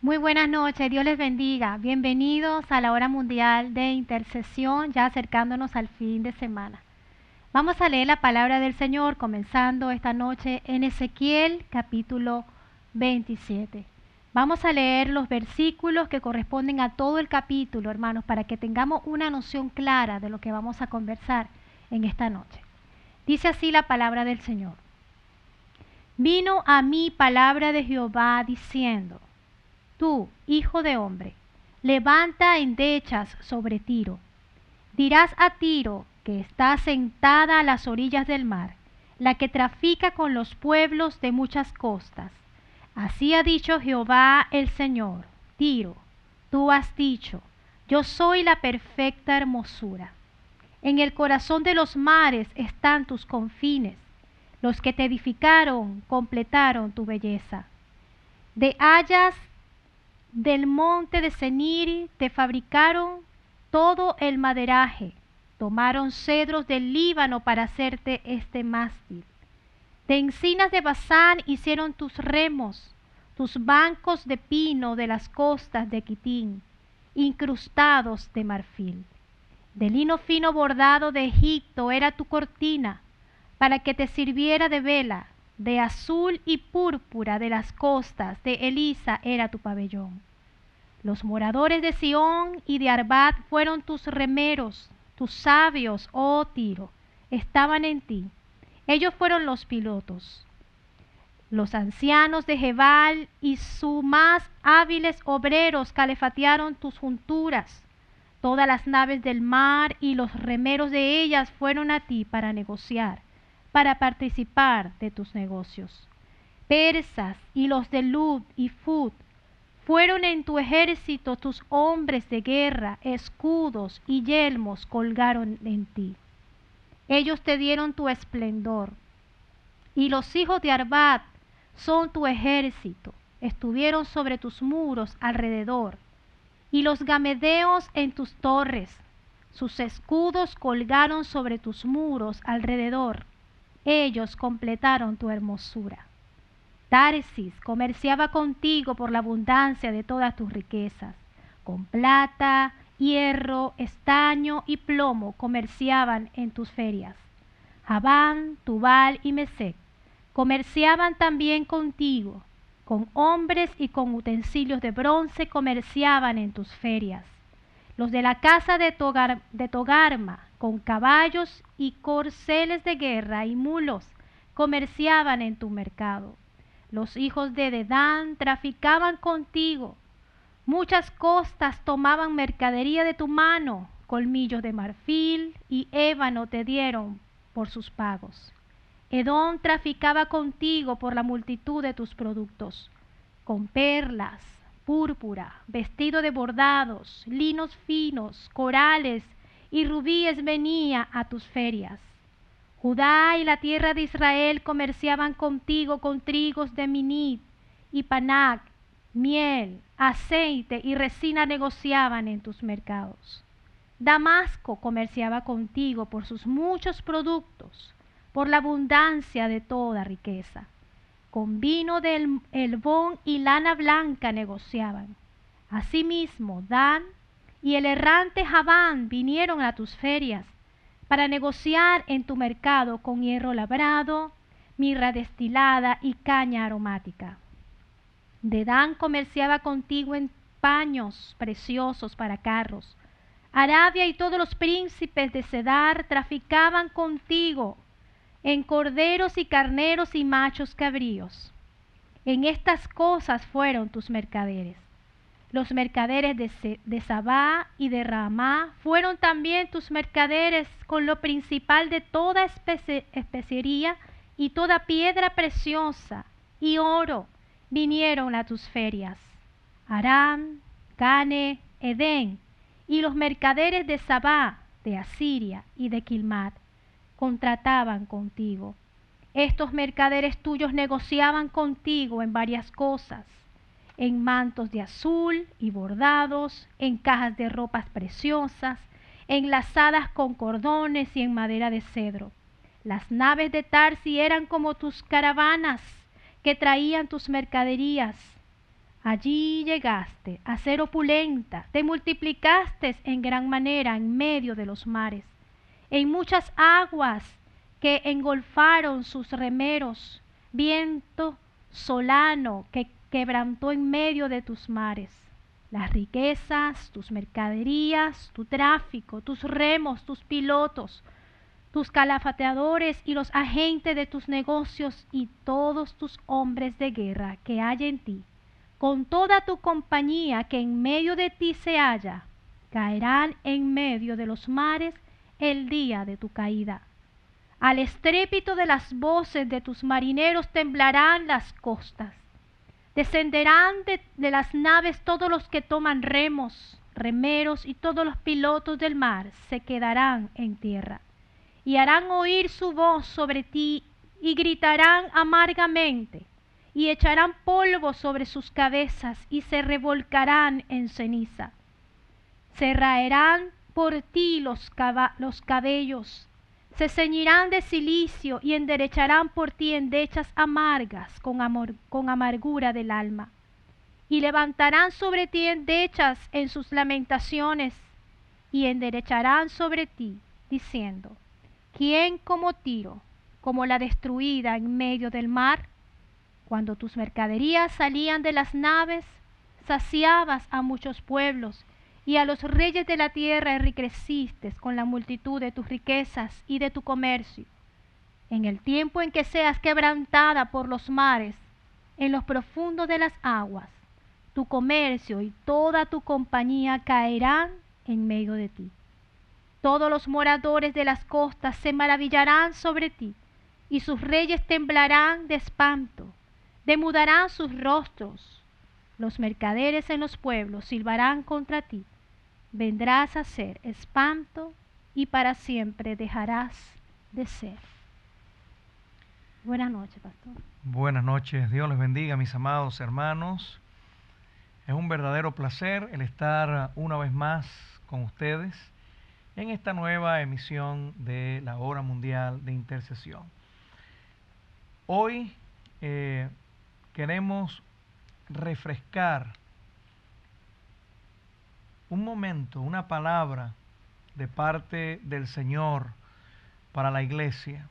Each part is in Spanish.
Muy buenas noches, Dios les bendiga. Bienvenidos a la hora mundial de intercesión, ya acercándonos al fin de semana. Vamos a leer la palabra del Señor, comenzando esta noche en Ezequiel capítulo 27. Vamos a leer los versículos que corresponden a todo el capítulo, hermanos, para que tengamos una noción clara de lo que vamos a conversar en esta noche. Dice así la palabra del Señor. Vino a mí palabra de Jehová diciendo: Tú, hijo de hombre, levanta endechas sobre Tiro. Dirás a Tiro, que está sentada a las orillas del mar, la que trafica con los pueblos de muchas costas. Así ha dicho Jehová el Señor: Tiro, tú has dicho, yo soy la perfecta hermosura. En el corazón de los mares están tus confines. Los que te edificaron completaron tu belleza. De hayas del monte de Senir te fabricaron todo el maderaje, tomaron cedros del Líbano para hacerte este mástil. De encinas de Basán hicieron tus remos, tus bancos de pino de las costas de Quitín, incrustados de marfil. De lino fino bordado de Egipto era tu cortina, para que te sirviera de vela. De azul y púrpura de las costas de Elisa era tu pabellón. Los moradores de Sión y de Arbat fueron tus remeros, tus sabios, oh Tiro, estaban en ti. Ellos fueron los pilotos. Los ancianos de Jebal y sus más hábiles obreros calefatearon tus junturas. Todas las naves del mar y los remeros de ellas fueron a ti para negociar, para participar de tus negocios. Persas y los de Lud y Fud fueron en tu ejército, tus hombres de guerra, escudos y yelmos colgaron en ti. Ellos te dieron tu esplendor. Y los hijos de Arbat son tu ejército, estuvieron sobre tus muros alrededor. Y los gamedeos en tus torres, sus escudos colgaron sobre tus muros alrededor. Ellos completaron tu hermosura. Tarsis comerciaba contigo por la abundancia de todas tus riquezas. Con plata, hierro, estaño y plomo comerciaban en tus ferias. Javán, Tubal y Mesec comerciaban también contigo. Con hombres y con utensilios de bronce comerciaban en tus ferias. Los de la casa de Togarma, con caballos y corceles de guerra y mulos, comerciaban en tu mercado. Los hijos de Dedán traficaban contigo. Muchas costas tomaban mercadería de tu mano. Colmillos de marfil y ébano te dieron por sus pagos. Edom traficaba contigo por la multitud de tus productos, con perlas, púrpura, vestido de bordados, linos finos, corales y rubíes venía a tus ferias. Judá y la tierra de Israel comerciaban contigo con trigos de Minit y Panac, miel, aceite y resina negociaban en tus mercados. Damasco comerciaba contigo por sus muchos productos, por la abundancia de toda riqueza. Con vino del Helbón y lana blanca negociaban. Asimismo, Dan y el errante Javán vinieron a tus ferias para negociar en tu mercado con hierro labrado, mirra destilada y caña aromática. Dedán comerciaba contigo en paños preciosos para carros. Arabia y todos los príncipes de Cedar traficaban contigo en corderos y carneros y machos cabríos. En estas cosas fueron tus mercaderes. Los mercaderes de Sabá y de Ramá fueron también tus mercaderes con lo principal de toda especiería y toda piedra preciosa y oro vinieron a tus ferias. Aram, Cane, Edén y los mercaderes de Sabá, de Asiria y de Quilmat contrataban contigo. Estos mercaderes tuyos negociaban contigo en varias cosas, en mantos de azul y bordados, en cajas de ropas preciosas, enlazadas con cordones y en madera de cedro. Las naves de Tarsi eran como tus caravanas que traían tus mercaderías. Allí llegaste a ser opulenta, te multiplicaste en gran manera en medio de los mares, en muchas aguas que engolfaron sus remeros, viento solano que quebrantó en medio de tus mares. Las riquezas, tus mercaderías, tu tráfico, tus remos, tus pilotos, tus calafateadores y los agentes de tus negocios y todos tus hombres de guerra que hay en ti, con toda tu compañía que en medio de ti se halla, caerán en medio de los mares el día de tu caída. Al estrépito de las voces de tus marineros temblarán las costas. Descenderán de las naves todos los que toman remos, remeros y todos los pilotos del mar se quedarán en tierra. Y harán oír su voz sobre ti y gritarán amargamente y echarán polvo sobre sus cabezas y se revolcarán en ceniza. Se raerán por ti los cabellos, se ceñirán de cilicio y enderecharán por ti endechas amargas con amargura del alma. Y levantarán sobre ti endechas en sus lamentaciones y enderecharán sobre ti, diciendo: ¿quién como Tiro, como la destruida en medio del mar? Cuando tus mercaderías salían de las naves, saciabas a muchos pueblos, y a los reyes de la tierra enriqueciste con la multitud de tus riquezas y de tu comercio. En el tiempo en que seas quebrantada por los mares, en los profundos de las aguas, tu comercio y toda tu compañía caerán en medio de ti. Todos los moradores de las costas se maravillarán sobre ti, y sus reyes temblarán de espanto, demudarán sus rostros. Los mercaderes en los pueblos silbarán contra ti. Vendrás a ser espanto y para siempre dejarás de ser. Buenas noches, pastor. Buenas noches, Dios les bendiga, mis amados hermanos. Es un verdadero placer el estar una vez más con ustedes en esta nueva emisión de la Hora Mundial de Intercesión. Hoy queremos refrescar un momento, una palabra de parte del Señor para la iglesia.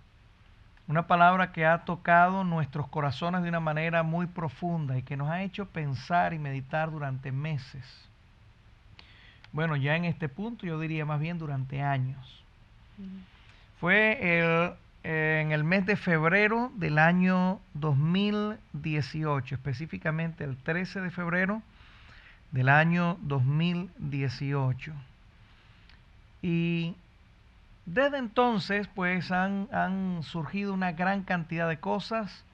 Una palabra que ha tocado nuestros corazones de una manera muy profunda y que nos ha hecho pensar y meditar durante meses. Bueno, ya en este punto yo diría más bien durante años. Fue en el mes de febrero del año 2018, específicamente el 13 de febrero del año 2018. Y desde entonces, pues han surgido una gran cantidad de cosas.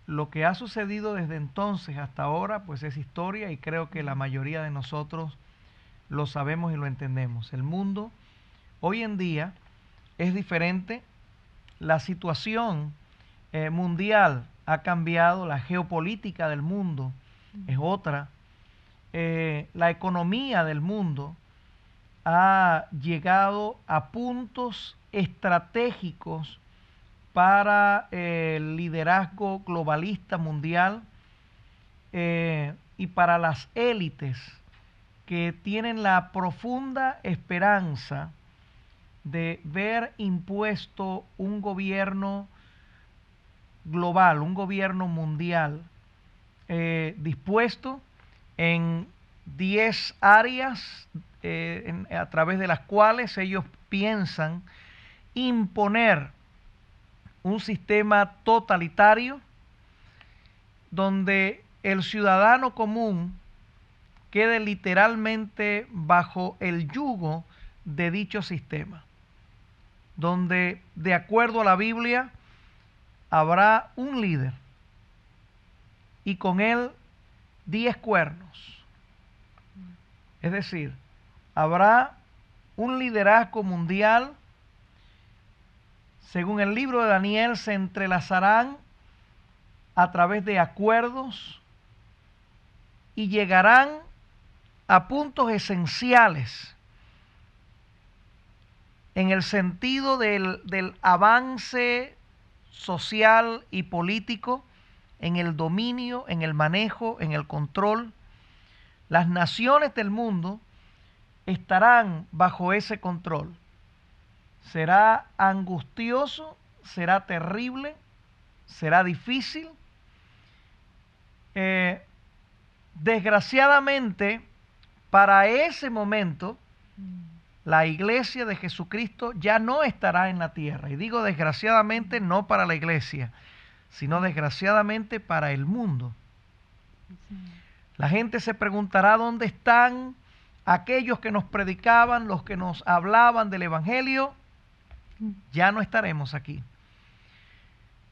Lo que ha sucedido desde entonces hasta ahora, pues es historia y creo que la mayoría de nosotros lo sabemos y lo entendemos. El mundo hoy en día es diferente. La situación mundial ha cambiado, la geopolítica del mundo es otra. La economía del mundo ha llegado a puntos estratégicos para el liderazgo globalista mundial y para las élites que tienen la profunda esperanza de ver impuesto un gobierno global, un gobierno mundial dispuesto en 10 áreas a través de las cuales ellos piensan imponer un sistema totalitario donde el ciudadano común quede literalmente bajo el yugo de dicho sistema, donde de acuerdo a la Biblia habrá un líder y con él 10 cuernos. Es decir, habrá un liderazgo mundial. Según el libro de Daniel, se entrelazarán a través de acuerdos y llegarán a puntos esenciales en el sentido del avance social y político en el dominio, en el manejo, en el control. Las naciones del mundo estarán bajo ese control. Será angustioso, será terrible, será difícil. Desgraciadamente, para ese momento, la iglesia de Jesucristo ya no estará en la tierra. Y digo desgraciadamente no para la iglesia, sino desgraciadamente para el mundo. La gente se preguntará dónde están aquellos que nos predicaban, los que nos hablaban del Evangelio. Ya no estaremos aquí.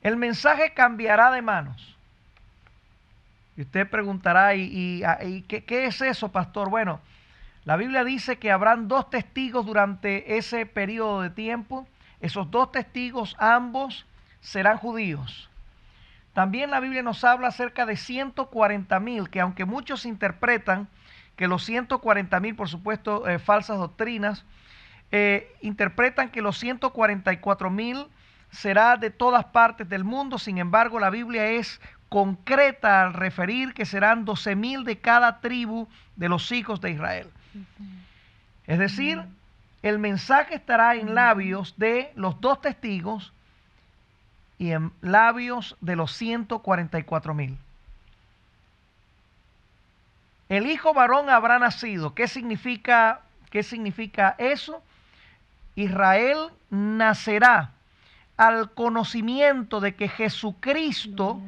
El mensaje cambiará de manos. Y usted preguntará, ¿y qué es eso, pastor? Bueno, la Biblia dice que habrán 2 testigos durante ese periodo de tiempo. Esos 2 testigos, ambos, serán judíos. También la Biblia nos habla acerca de 140,000, que aunque muchos interpretan que los 140,000, por supuesto, falsas doctrinas, interpretan que los 144,000 será de todas partes del mundo. Sin embargo, la Biblia es concreta al referir que serán 12,000 de cada tribu de los hijos de Israel. Es decir, el mensaje estará en labios de los 2 testigos y en labios de los 144,000. El hijo varón habrá nacido. ¿Qué significa eso? Israel nacerá al conocimiento de que Jesucristo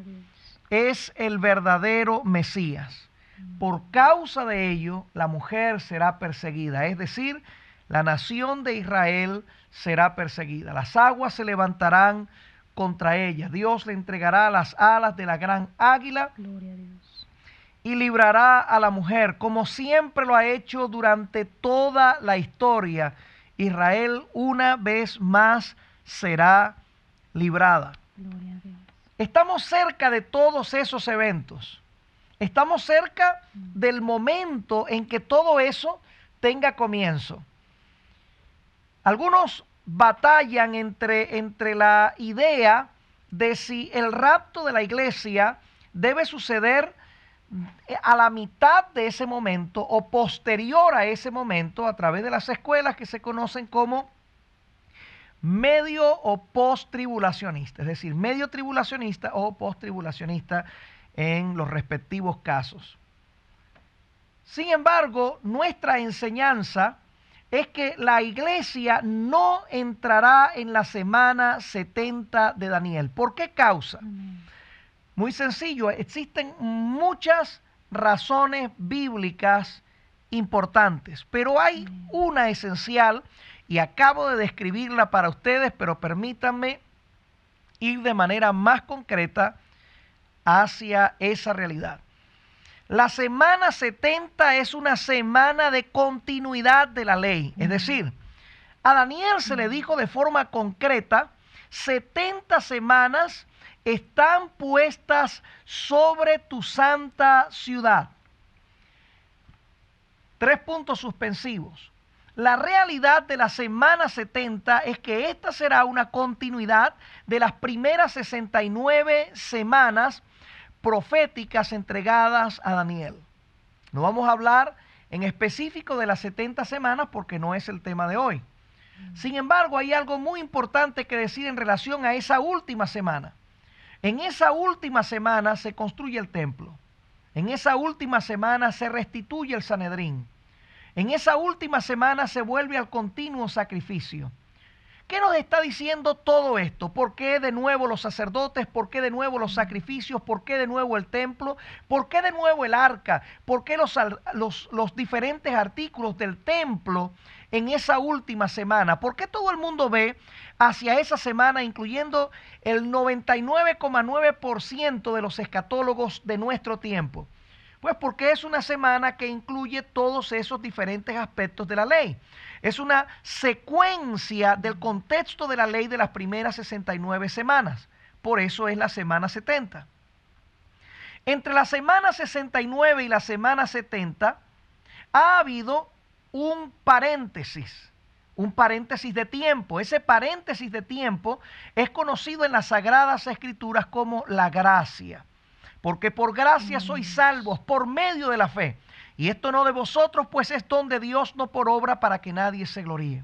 es el verdadero Mesías. Por causa de ello, la mujer será perseguida, es decir, la nación de Israel será perseguida. Las aguas se levantarán contra ella. Dios le entregará las alas de la gran águila. Gloria a Dios. Y librará a la mujer, como siempre lo ha hecho durante toda la historia. Israel una vez más será librada. Gloria a Dios. Estamos cerca de todos esos eventos. Estamos cerca del momento en que todo eso tenga comienzo. Algunos batallan entre la idea de si el rapto de la iglesia debe suceder a la mitad de ese momento o posterior a ese momento a través de las escuelas que se conocen como medio o post-tribulacionista, es decir, medio tribulacionista o post-tribulacionista en los respectivos casos. Sin embargo, nuestra enseñanza es que la iglesia no entrará en la semana 70 de Daniel. ¿Por qué causa? Muy sencillo, existen muchas razones bíblicas importantes, pero hay una esencial y acabo de describirla para ustedes, pero permítanme ir de manera más concreta hacia esa realidad. La semana 70 es una semana de continuidad de la ley, es decir, a Daniel se le dijo de forma concreta, 70 semanas están puestas sobre tu santa ciudad. 3 puntos suspensivos. La realidad de la semana 70 es que esta será una continuidad de las primeras 69 semanas proféticas entregadas a Daniel. No vamos a hablar en específico de las 70 semanas porque no es el tema de hoy. Sin embargo, hay algo muy importante que decir en relación a esa última semana. En esa última semana se construye el templo. En esa última semana se restituye el Sanedrín. En esa última semana se vuelve al continuo sacrificio. ¿Qué nos está diciendo todo esto? ¿Por qué de nuevo los sacerdotes? ¿Por qué de nuevo los sacrificios? ¿Por qué de nuevo el templo? ¿Por qué de nuevo el arca? ¿Por qué los diferentes artículos del templo en esa última semana? ¿Por qué todo el mundo ve hacia esa semana, incluyendo el 99,9% de los escatólogos de nuestro tiempo? Pues porque es una semana que incluye todos esos diferentes aspectos de la ley. Es una secuencia del contexto de la ley de las primeras 69 semanas. Por eso es la semana 70. Entre la semana 69 y la semana 70 ha habido un paréntesis de tiempo. Ese paréntesis de tiempo es conocido en las Sagradas Escrituras como la gracia. porque por gracia sois salvos por medio de la fe. Y esto no de vosotros, pues es don de Dios, no por obra, para que nadie se gloríe.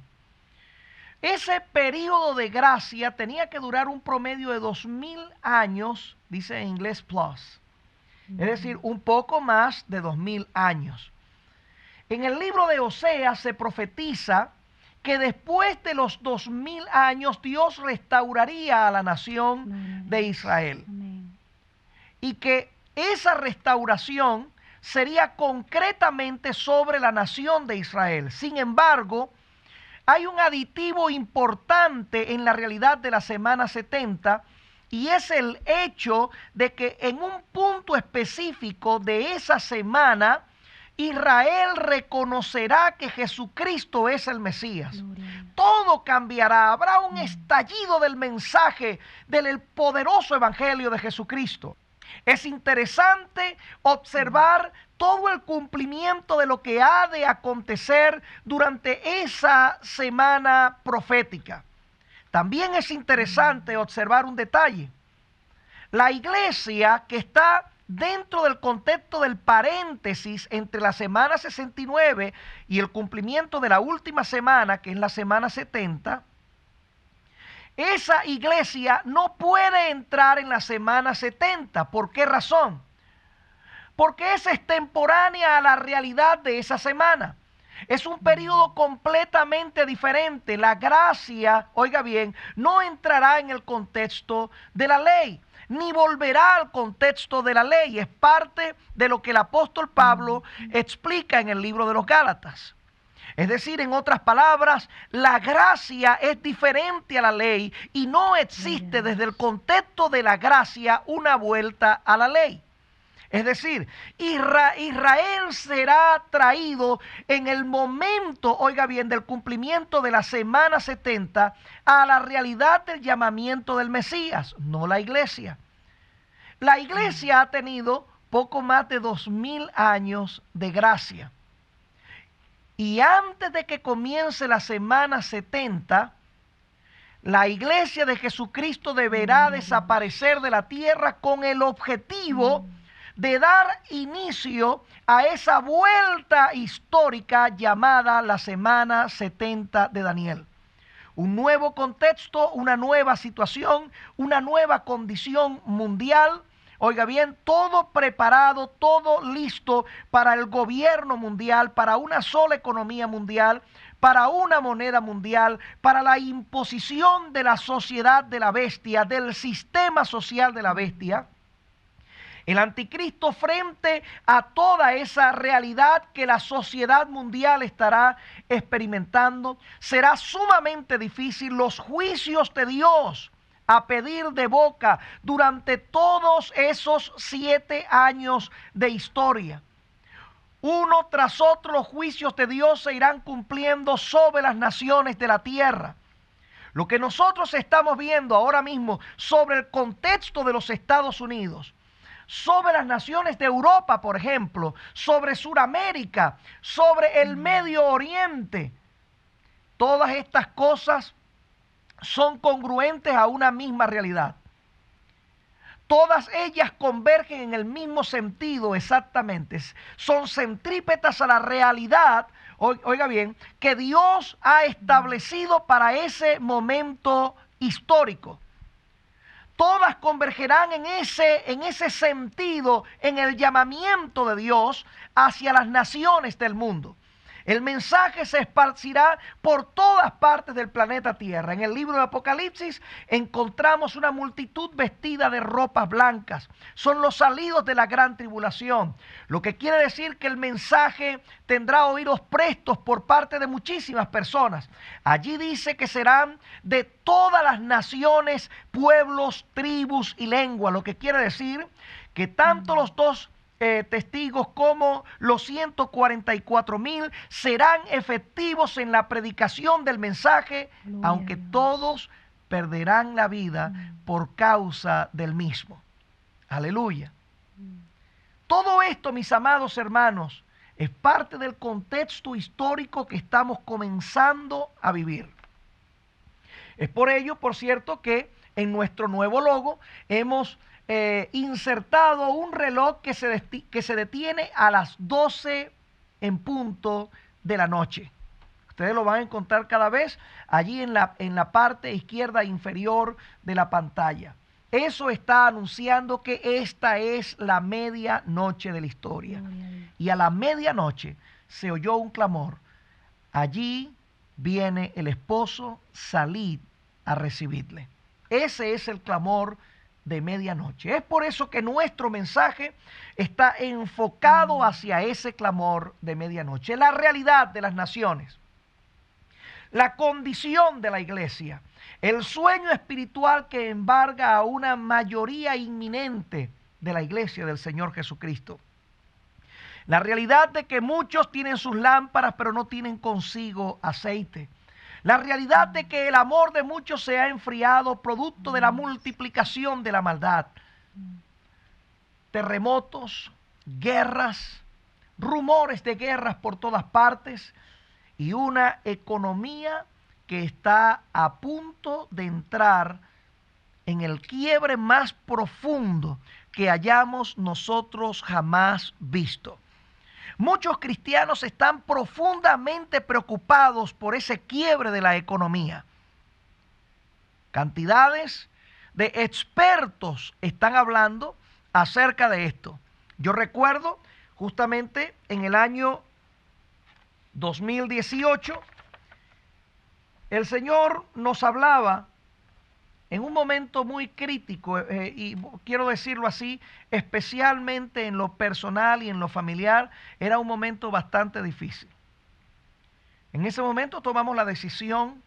Ese periodo de gracia tenía que durar un promedio de 2000 años, dice en inglés plus. Es decir, un poco más de 2000 años. En el libro de Oseas se profetiza que después de los 2000 años Dios restauraría a la nación de Israel. Y que esa restauración sería concretamente sobre la nación de Israel. Sin embargo, hay un aditivo importante en la realidad de la semana 70, y es el hecho de que en un punto específico de esa semana, Israel reconocerá que Jesucristo es el Mesías. Todo cambiará, habrá un estallido del mensaje del poderoso evangelio de Jesucristo. Es interesante observar todo el cumplimiento de lo que ha de acontecer durante esa semana profética. También es interesante observar un detalle. La iglesia que está dentro del contexto del paréntesis entre la semana 69 y el cumplimiento de la última semana, que es la semana 70, esa iglesia no puede entrar en la semana 70. ¿Por qué razón? Porque esa es extemporánea a la realidad de esa semana. Es un periodo completamente diferente. La gracia, oiga bien, no entrará en el contexto de la ley, ni volverá al contexto de la ley. Es parte de lo que el apóstol Pablo explica en el libro de los Gálatas. Es decir, en otras palabras, la gracia es diferente a la ley y no existe desde el contexto de la gracia una vuelta a la ley. Es decir, Israel será traído en el momento, oiga bien, del cumplimiento de la semana 70 a la realidad del llamamiento del Mesías, no la iglesia. La iglesia ha tenido poco más de 2000 años de gracia. Y antes de que comience la semana 70, la iglesia de Jesucristo deberá desaparecer de la tierra con el objetivo de dar inicio a esa vuelta histórica llamada la semana 70 de Daniel. Un nuevo contexto, una nueva situación, una nueva condición mundial. Oiga bien, todo preparado, todo listo para el gobierno mundial, para una sola economía mundial, para una moneda mundial, para la imposición de la sociedad de la bestia, del sistema social de la bestia. El anticristo, frente a toda esa realidad que la sociedad mundial estará experimentando, será sumamente difícil los juicios de Dios a pedir de boca durante todos esos 7 años de historia. Uno tras otro los juicios de Dios se irán cumpliendo sobre las naciones de la tierra. Lo que nosotros estamos viendo ahora mismo sobre el contexto de los Estados Unidos, sobre las naciones de Europa, por ejemplo, sobre Sudamérica, sobre el Medio Oriente, todas estas cosas son congruentes a una misma realidad. Todas ellas convergen en el mismo sentido exactamente. Son centrípetas a la realidad, oiga bien, que Dios ha establecido para ese momento histórico. Todas convergerán en ese sentido, en el llamamiento de Dios hacia las naciones del mundo. El mensaje se esparcirá por todas partes del planeta Tierra. En el libro de Apocalipsis encontramos una multitud vestida de ropas blancas. Son los salidos de la gran tribulación. Lo que quiere decir que el mensaje tendrá oídos prestos por parte de muchísimas personas. Allí dice que serán de todas las naciones, pueblos, tribus y lenguas. Lo que quiere decir que tanto los dos testigos como los 144,000 serán efectivos en la predicación del mensaje, aunque todos perderán la vida por causa del mismo. Aleluya. Todo esto, mis amados hermanos, es parte del contexto histórico que estamos comenzando a vivir. Es por ello, por cierto, que en nuestro nuevo logo hemos insertado un reloj que se detiene a las 12 en punto de la noche. Ustedes lo van a encontrar cada vez allí en la parte izquierda inferior de la pantalla. Eso está anunciando que esta es la medianoche de la historia. Y a la medianoche se oyó un clamor. Allí viene el esposo, salid a recibirle. Ese es el clamor de medianoche. Es por eso que nuestro mensaje está enfocado hacia ese clamor de medianoche. La realidad de las naciones, la condición de la iglesia, el sueño espiritual que embarga a una mayoría inminente de la iglesia del Señor Jesucristo. La realidad de que muchos tienen sus lámparas pero no tienen consigo aceite. La realidad de que el amor de muchos se ha enfriado producto de la multiplicación de la maldad. Terremotos, guerras, rumores de guerras por todas partes y una economía que está a punto de entrar en el quiebre más profundo que hayamos nosotros jamás visto. Muchos cristianos están profundamente preocupados por ese quiebre de la economía. Cantidades de expertos están hablando acerca de esto. Yo recuerdo justamente en el año 2018, el Señor nos hablaba en un momento muy crítico, y quiero decirlo así, especialmente en lo personal y en lo familiar, era un momento bastante difícil. En ese momento tomamos la decisión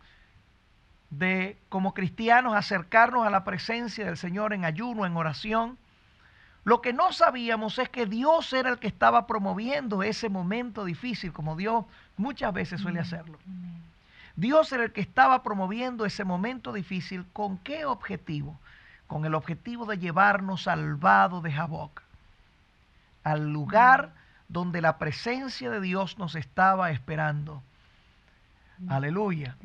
de, como cristianos, acercarnos a la presencia del Señor en ayuno, en oración. Lo que no sabíamos es que Dios era el que estaba promoviendo ese momento difícil, como Dios muchas veces suele hacerlo. Dios era el que estaba promoviendo ese momento difícil. ¿Con qué objetivo? Con el objetivo de llevarnos al vado de Jaboc, al lugar donde la presencia de Dios nos estaba esperando. Aleluya.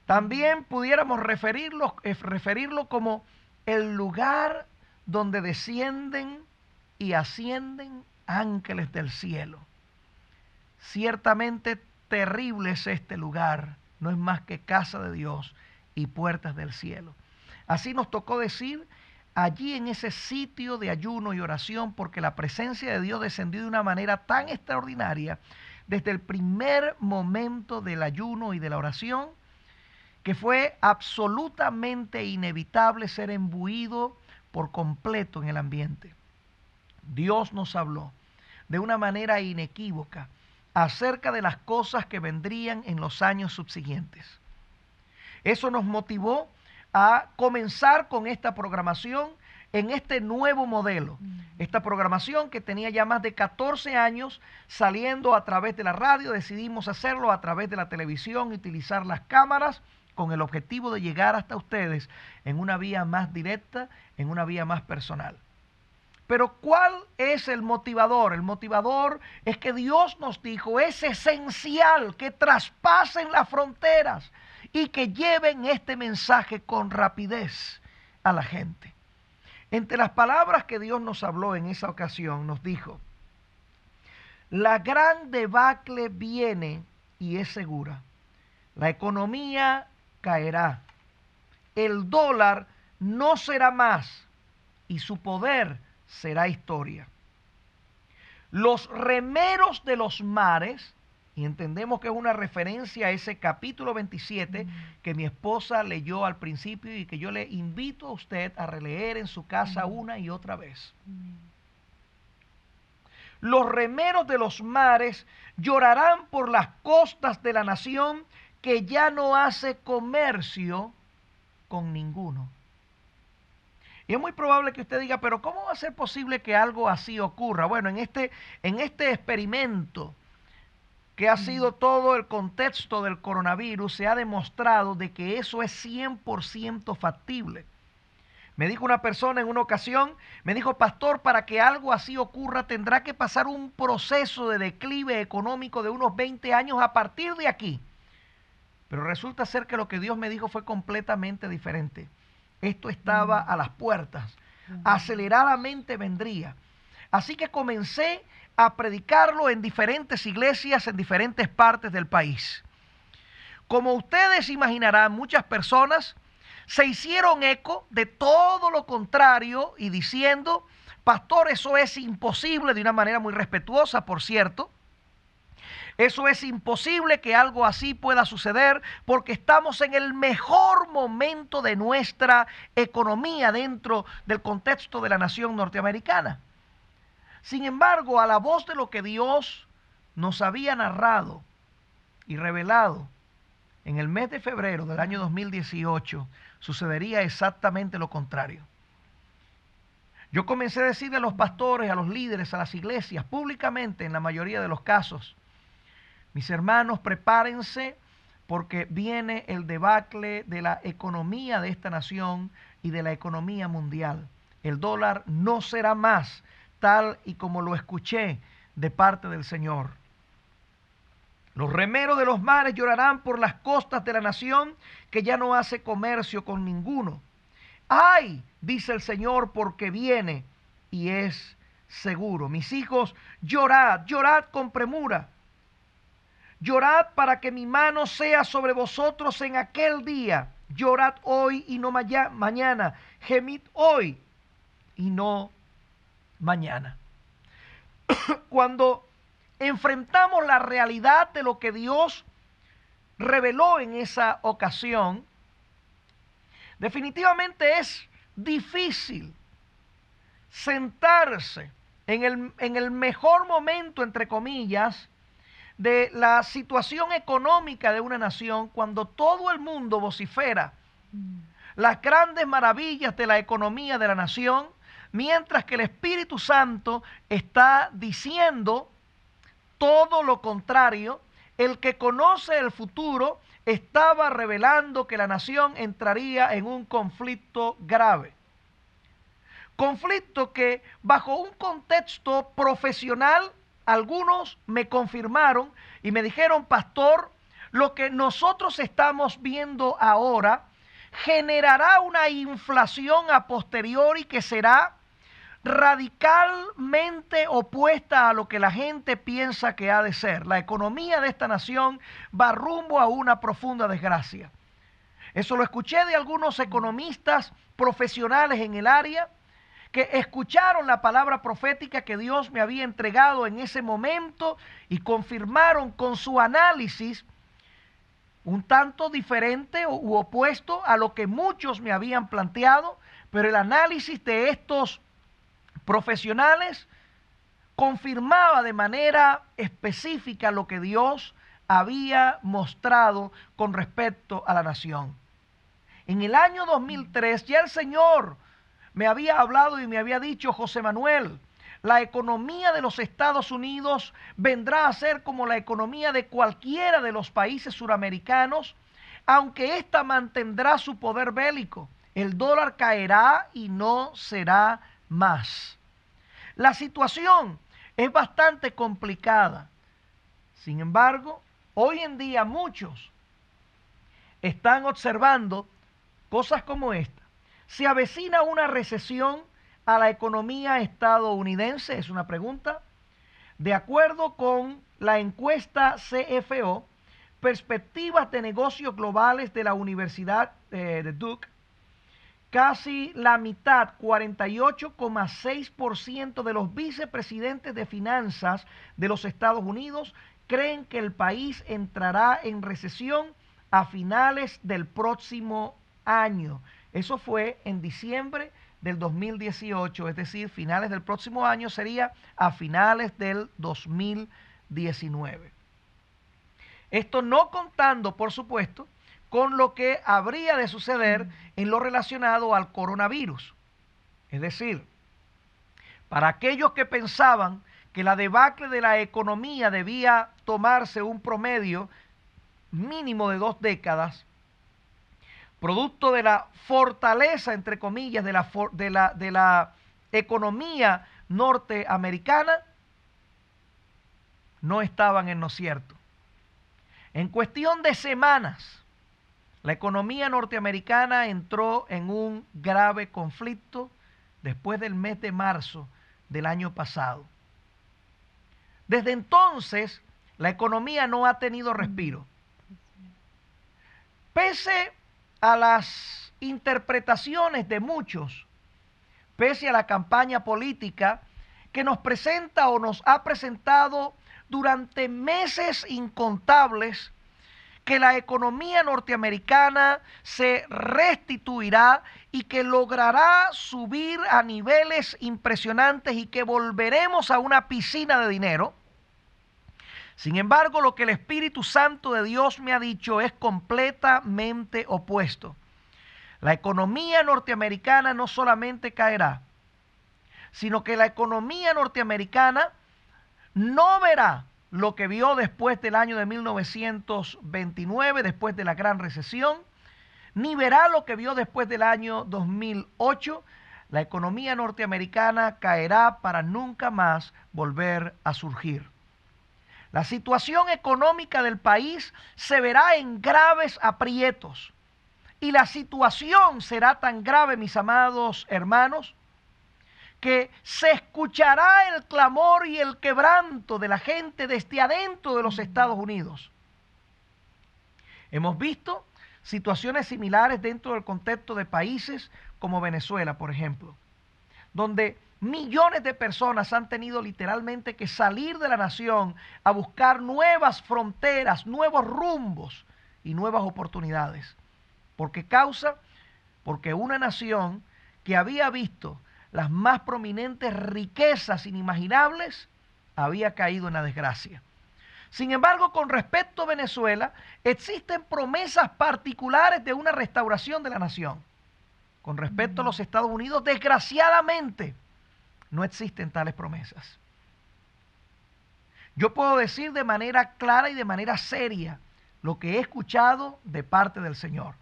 También pudiéramos referirlo como el lugar donde descienden y ascienden ángeles del cielo. Ciertamente terrible es este lugar, no es más que casa de Dios y puertas del cielo. Así nos tocó decir allí en ese sitio de ayuno y oración, porque la presencia de Dios descendió de una manera tan extraordinaria desde el primer momento del ayuno y de la oración, que fue absolutamente inevitable ser imbuido por completo en el ambiente. Dios nos habló de una manera inequívoca acerca de las cosas que vendrían en los años subsiguientes. Eso nos motivó a comenzar con esta programación en este nuevo modelo. Esta programación que tenía ya más de 14 años saliendo a través de la radio, decidimos hacerlo a través de la televisión, utilizar las cámaras con el objetivo de llegar hasta ustedes en una vía más directa, en una vía más personal. Pero ¿cuál es el motivador? El motivador es que Dios nos dijo, es esencial que traspasen las fronteras y que lleven este mensaje con rapidez a la gente. Entre las palabras que Dios nos habló en esa ocasión, nos dijo, la gran debacle viene y es segura. La economía caerá. El dólar no será más y su poder será historia. Los remeros de los mares, y entendemos que es una referencia a ese capítulo 27 que mi esposa leyó al principio y que yo le invito a usted a releer en su casa una y otra vez. Los remeros de los mares llorarán por las costas de la nación que ya no hace comercio con ninguno. Y es muy probable que usted diga, pero ¿cómo va a ser posible que algo así ocurra? Bueno, en este experimento que ha sido todo el contexto del coronavirus, se ha demostrado de que eso es 100% factible. Me dijo una persona en una ocasión, me dijo, pastor, para que algo así ocurra tendrá que pasar un proceso de declive económico de unos 20 años a partir de aquí. Pero resulta ser que lo que Dios me dijo fue completamente diferente. Esto estaba a las puertas. aceleradamente vendría. Así que comencé a predicarlo en diferentes iglesias en diferentes partes del país. Como ustedes imaginarán, muchas personas se hicieron eco de todo lo contrario y diciendo: pastor, eso es imposible, de una manera muy respetuosa, por cierto. Eso es imposible que algo así pueda suceder porque estamos en el mejor momento de nuestra economía dentro del contexto de la nación norteamericana. Sin embargo, a la voz de lo que Dios nos había narrado y revelado en el mes de febrero del año 2018, sucedería exactamente lo contrario. Yo comencé a decirle a los pastores, a los líderes, a las iglesias, públicamente en la mayoría de los casos: mis hermanos, prepárense porque viene el debacle de la economía de esta nación y de la economía mundial. El dólar no será más tal y como lo escuché de parte del Señor. Los remeros de los mares llorarán por las costas de la nación que ya no hace comercio con ninguno. ¡Ay!, dice el Señor, porque viene y es seguro. Mis hijos, llorad, llorad con premura. Llorad para que mi mano sea sobre vosotros en aquel día. Llorad hoy y no mañana. Gemid hoy y no mañana. Cuando enfrentamos la realidad de lo que Dios reveló en esa ocasión, definitivamente es difícil sentarse en el mejor momento, entre comillas, de la situación económica de una nación, cuando todo el mundo vocifera las grandes maravillas de la economía de la nación, mientras que el Espíritu Santo está diciendo todo lo contrario. El que conoce el futuro estaba revelando que la nación entraría en un conflicto grave. Conflicto que, bajo un contexto profesional, algunos me confirmaron y me dijeron: pastor, lo que nosotros estamos viendo ahora generará una inflación a posteriori que será radicalmente opuesta a lo que la gente piensa que ha de ser. La economía de esta nación va rumbo a una profunda desgracia. Eso lo escuché de algunos economistas profesionales en el área, que escucharon la palabra profética que Dios me había entregado en ese momento y confirmaron con su análisis un tanto diferente u opuesto a lo que muchos me habían planteado, pero el análisis de estos profesionales confirmaba de manera específica lo que Dios había mostrado con respecto a la nación. En el año 2003 ya el Señor me había hablado y me había dicho: José Manuel, la economía de los Estados Unidos vendrá a ser como la economía de cualquiera de los países suramericanos, aunque ésta mantendrá su poder bélico. El dólar caerá y no será más. La situación es bastante complicada. Sin embargo, hoy en día muchos están observando cosas como esta. ¿Se avecina una recesión a la economía estadounidense? Es una pregunta. De acuerdo con la encuesta CFO, Perspectivas de Negocios Globales de la Universidad de Duke, casi la mitad, 48,6% de los vicepresidentes de finanzas de los Estados Unidos creen que el país entrará en recesión a finales del próximo año. Eso fue en diciembre del 2018, es decir, finales del próximo año sería a finales del 2019. Esto no contando, por supuesto, con lo que habría de suceder en lo relacionado al coronavirus. Es decir, para aquellos que pensaban que la debacle de la economía debía tomarse un promedio mínimo de 2 décadas, producto de la fortaleza, entre comillas, de la economía norteamericana, no estaban en lo cierto. En cuestión de semanas, la economía norteamericana entró en un grave conflicto después del mes de marzo del año pasado. Desde entonces, la economía no ha tenido respiro. Pese a las interpretaciones de muchos, pese a la campaña política que nos presenta o nos ha presentado durante meses incontables, que la economía norteamericana se restituirá y que logrará subir a niveles impresionantes y que volveremos a una piscina de dinero. Sin embargo, lo que el Espíritu Santo de Dios me ha dicho es completamente opuesto. La economía norteamericana no solamente caerá, sino que la economía norteamericana no verá lo que vio después del año de 1929, después de la Gran Recesión, ni verá lo que vio después del año 2008. La economía norteamericana caerá para nunca más volver a surgir. La situación económica del país se verá en graves aprietos. Y la situación será tan grave, mis amados hermanos, que se escuchará el clamor y el quebranto de la gente desde adentro de los Estados Unidos. Hemos visto situaciones similares dentro del contexto de países como Venezuela, por ejemplo, donde millones de personas han tenido literalmente que salir de la nación a buscar nuevas fronteras, nuevos rumbos y nuevas oportunidades. Porque una nación que había visto las más prominentes riquezas inimaginables había caído en la desgracia. Sin embargo, con respecto a Venezuela, existen promesas particulares de una restauración de la nación. Con respecto a los Estados Unidos, desgraciadamente, no existen tales promesas. Yo puedo decir de manera clara y de manera seria lo que he escuchado de parte del Señor,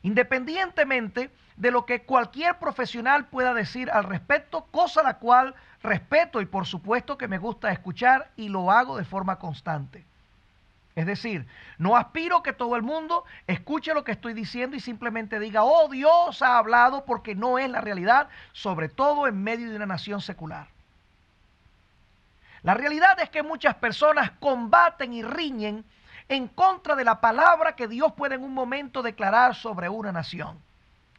independientemente de lo que cualquier profesional pueda decir al respecto, cosa la cual respeto y por supuesto que me gusta escuchar y lo hago de forma constante. Es decir, no aspiro que todo el mundo escuche lo que estoy diciendo y simplemente diga, oh, Dios ha hablado, porque no es la realidad, sobre todo en medio de una nación secular. La realidad es que muchas personas combaten y riñen en contra de la palabra que Dios puede en un momento declarar sobre una nación.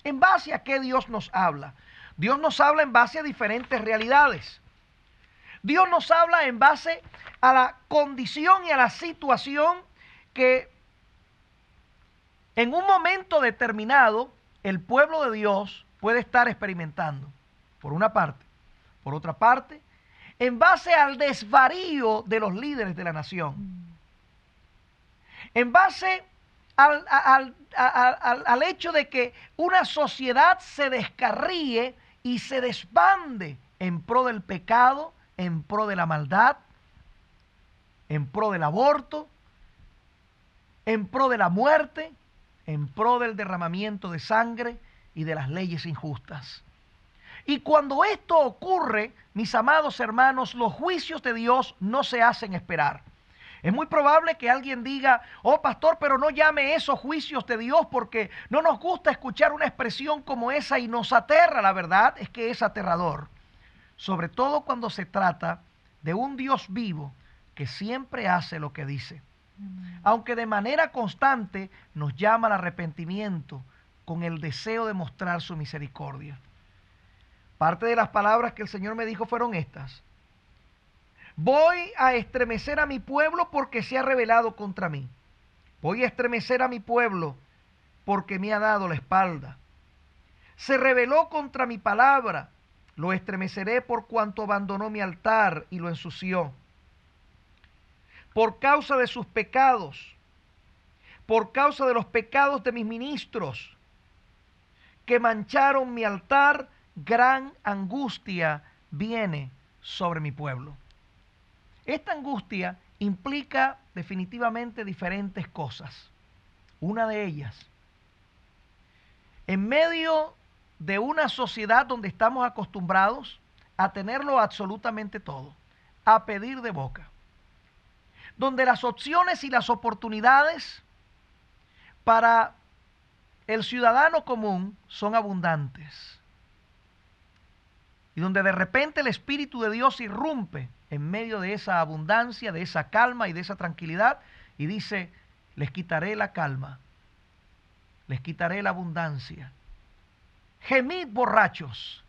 ¿En base a qué Dios nos habla? Dios nos habla en base a diferentes realidades. Dios nos habla en base a la condición y a la situación que en un momento determinado el pueblo de Dios puede estar experimentando, por una parte. Por otra parte, en base al desvarío de los líderes de la nación. En base al hecho de que una sociedad se descarríe y se desbande en pro del pecado, en pro de la maldad, en pro del aborto, en pro de la muerte, en pro del derramamiento de sangre y de las leyes injustas. Y cuando esto ocurre, mis amados hermanos, los juicios de Dios no se hacen esperar. Es muy probable que alguien diga, oh pastor, pero no llame esos juicios de Dios porque no nos gusta escuchar una expresión como esa y nos aterra. La verdad es que es aterrador. Sobre todo cuando se trata de un Dios vivo que siempre hace lo que dice. Aunque de manera constante nos llama al arrepentimiento con el deseo de mostrar su misericordia. Parte de las palabras que el Señor me dijo fueron estas. Voy a estremecer a mi pueblo porque se ha rebelado contra mí. Voy a estremecer a mi pueblo porque me ha dado la espalda. Se rebeló contra mi palabra. Lo estremeceré por cuanto abandonó mi altar y lo ensució. Por causa de sus pecados, por causa de los pecados de mis ministros, que mancharon mi altar, gran angustia viene sobre mi pueblo. Esta angustia implica definitivamente diferentes cosas. Una de ellas, en medio de una sociedad donde estamos acostumbrados a tenerlo absolutamente todo, a pedir de boca, donde las opciones y las oportunidades para el ciudadano común son abundantes. y donde de repente el Espíritu de Dios irrumpe en medio de esa abundancia, de esa calma y de esa tranquilidad, y dice, les quitaré la calma, les quitaré la abundancia. Gemid borrachos,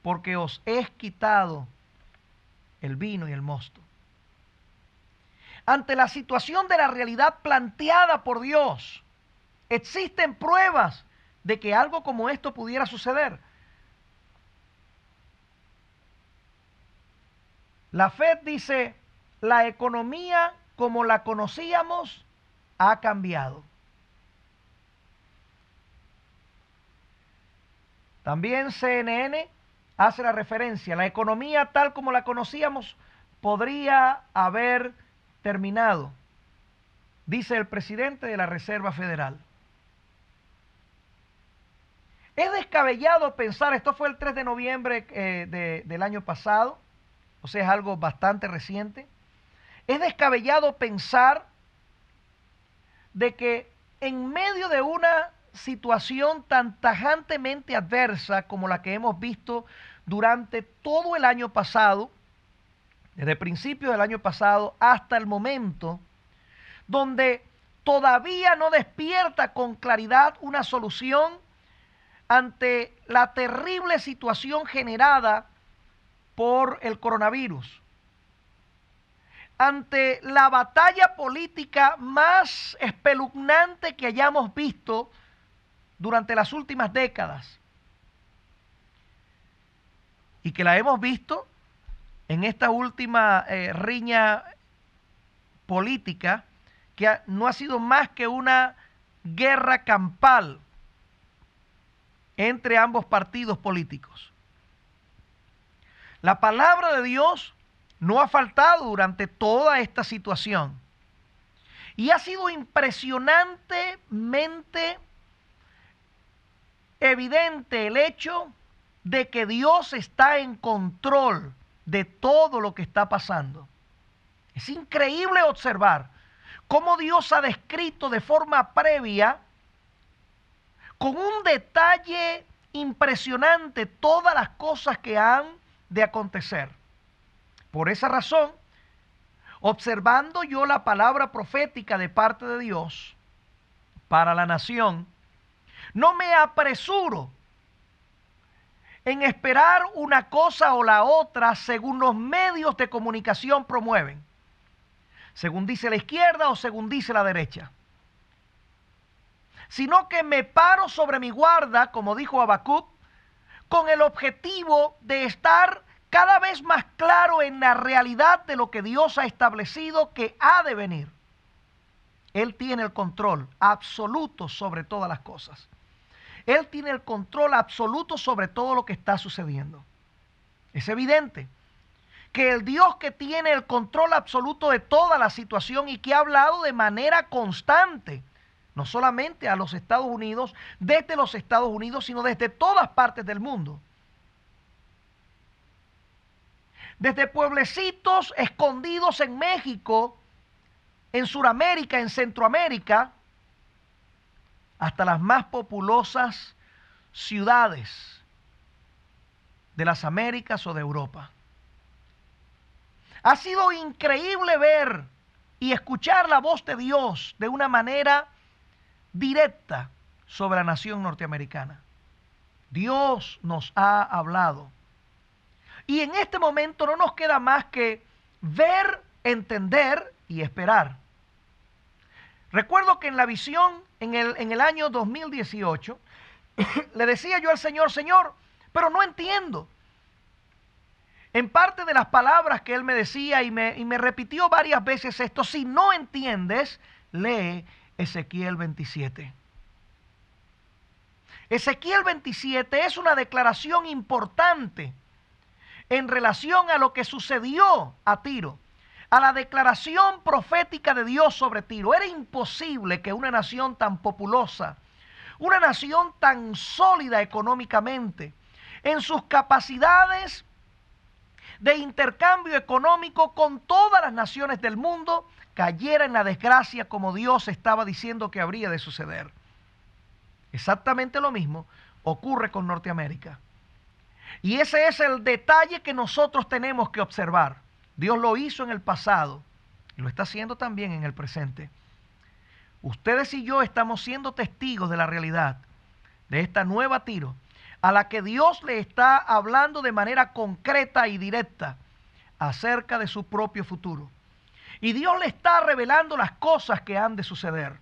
porque os he quitado el vino y el mosto. Ante la situación de la realidad planteada por Dios, existen pruebas de que algo como esto pudiera suceder. La FED dice, la economía como la conocíamos ha cambiado. También CNN hace la referencia, la economía tal como la conocíamos podría haber terminado, dice el presidente de la Reserva Federal. Es descabellado pensar, esto fue el 3 de noviembre del año pasado, o sea, es algo bastante reciente. Es descabellado pensar de que en medio de una situación tan tajantemente adversa como la que hemos visto durante todo el año pasado, desde principios del año pasado hasta el momento, donde todavía no despierta con claridad una solución ante la terrible situación generada por el coronavirus, ante la batalla política más espeluznante que hayamos visto durante las últimas décadas, y que la hemos visto en esta última riña política, que no ha sido más que una guerra campal entre ambos partidos políticos. La palabra de Dios no ha faltado durante toda esta situación. Y ha sido impresionantemente evidente el hecho de que Dios está en control de todo lo que está pasando. Es increíble observar cómo Dios ha descrito de forma previa, con un detalle impresionante, todas las cosas que han de acontecer. Por esa razón, observando yo la palabra profética de parte de Dios para la nación, no me apresuro en esperar una cosa o la otra según los medios de comunicación promueven, según dice la izquierda o según dice la derecha, sino que me paro sobre mi guarda, como dijo Habacuc, con el objetivo de estar cada vez más claro en la realidad de lo que Dios ha establecido que ha de venir. Él tiene el control absoluto sobre todas las cosas. Él tiene el control absoluto sobre todo lo que está sucediendo. Es evidente que el Dios que tiene el control absoluto de toda la situación y que ha hablado de manera constante, no solamente a los Estados Unidos, desde los Estados Unidos, sino desde todas partes del mundo. Desde pueblecitos escondidos en México, en Sudamérica, en Centroamérica, hasta las más populosas ciudades de las Américas o de Europa. Ha sido increíble ver y escuchar la voz de Dios de una manera directa sobre la nación norteamericana. Dios nos ha hablado. Y en este momento no nos queda más que ver, entender y esperar. Recuerdo que en la visión, en el año 2018, le decía yo al Señor, Señor, pero no entiendo. En parte de las palabras que Él me decía y me repitió varias veces esto, si no entiendes, lee Ezequiel 27. Ezequiel 27 es una declaración importante en relación a lo que sucedió a Tiro, a la declaración profética de Dios sobre Tiro. Era imposible que una nación tan populosa, una nación tan sólida económicamente, en sus capacidades de intercambio económico con todas las naciones del mundo, cayera en la desgracia como Dios estaba diciendo que habría de suceder. Exactamente lo mismo ocurre con Norteamérica. Y ese es el detalle que nosotros tenemos que observar. Dios lo hizo en el pasado y lo está haciendo también en el presente. Ustedes y yo estamos siendo testigos de la realidad de esta nueva Tiro, a la que Dios le está hablando de manera concreta y directa acerca de su propio futuro. Y Dios le está revelando las cosas que han de suceder.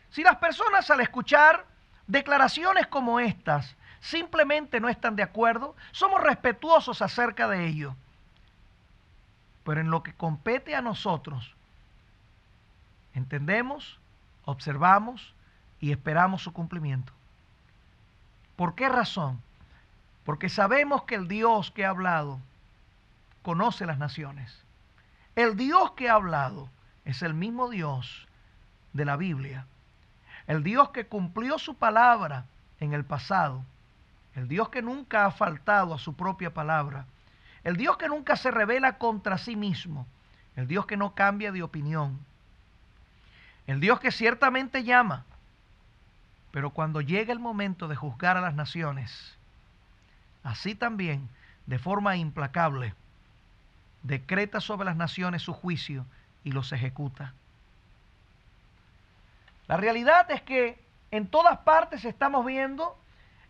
Si las personas al escuchar declaraciones como estas simplemente no están de acuerdo, somos respetuosos acerca de ello. Pero en lo que compete a nosotros, entendemos, observamos y esperamos su cumplimiento. ¿Por qué razón? Porque sabemos que el Dios que ha hablado conoce las naciones. El Dios que ha hablado es el mismo Dios de la Biblia. El Dios que cumplió su palabra en el pasado. El Dios que nunca ha faltado a su propia palabra. El Dios que nunca se revela contra sí mismo. El Dios que no cambia de opinión. El Dios que ciertamente llama, pero cuando llega el momento de juzgar a las naciones, así también, de forma implacable, decreta sobre las naciones su juicio y los ejecuta. La realidad es que en todas partes estamos viendo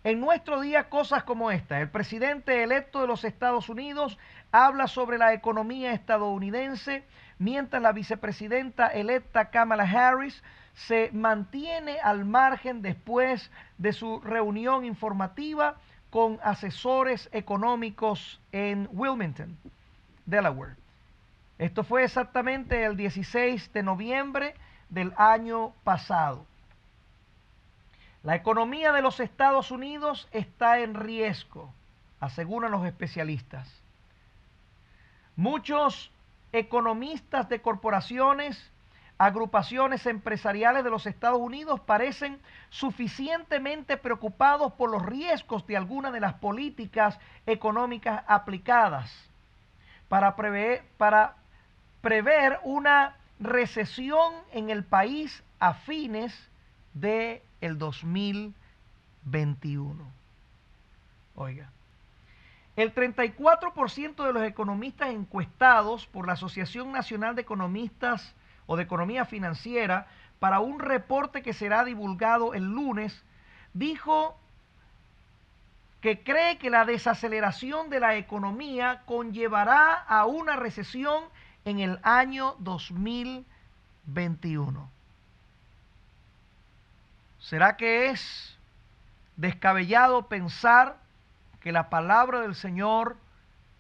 en nuestro día cosas como esta. El presidente electo de los Estados Unidos habla sobre la economía estadounidense, mientras la vicepresidenta electa Kamala Harris se mantiene al margen después de su reunión informativa con asesores económicos en Wilmington, Delaware. Esto fue exactamente el 16 de noviembre del año pasado. La economía de los Estados Unidos está en riesgo, aseguran los especialistas. Muchos economistas de corporaciones, agrupaciones empresariales de los Estados Unidos parecen suficientemente preocupados por los riesgos de algunas de las políticas económicas aplicadas para prever una recesión en el país a fines del 2021. Oiga, el 34% de los economistas encuestados por la Asociación Nacional de Economistas o de Economía Financiera para un reporte que será divulgado el lunes, dijo que cree que la desaceleración de la economía conllevará a una recesión en el año 2021. ¿Será que es descabellado pensar que la palabra del Señor,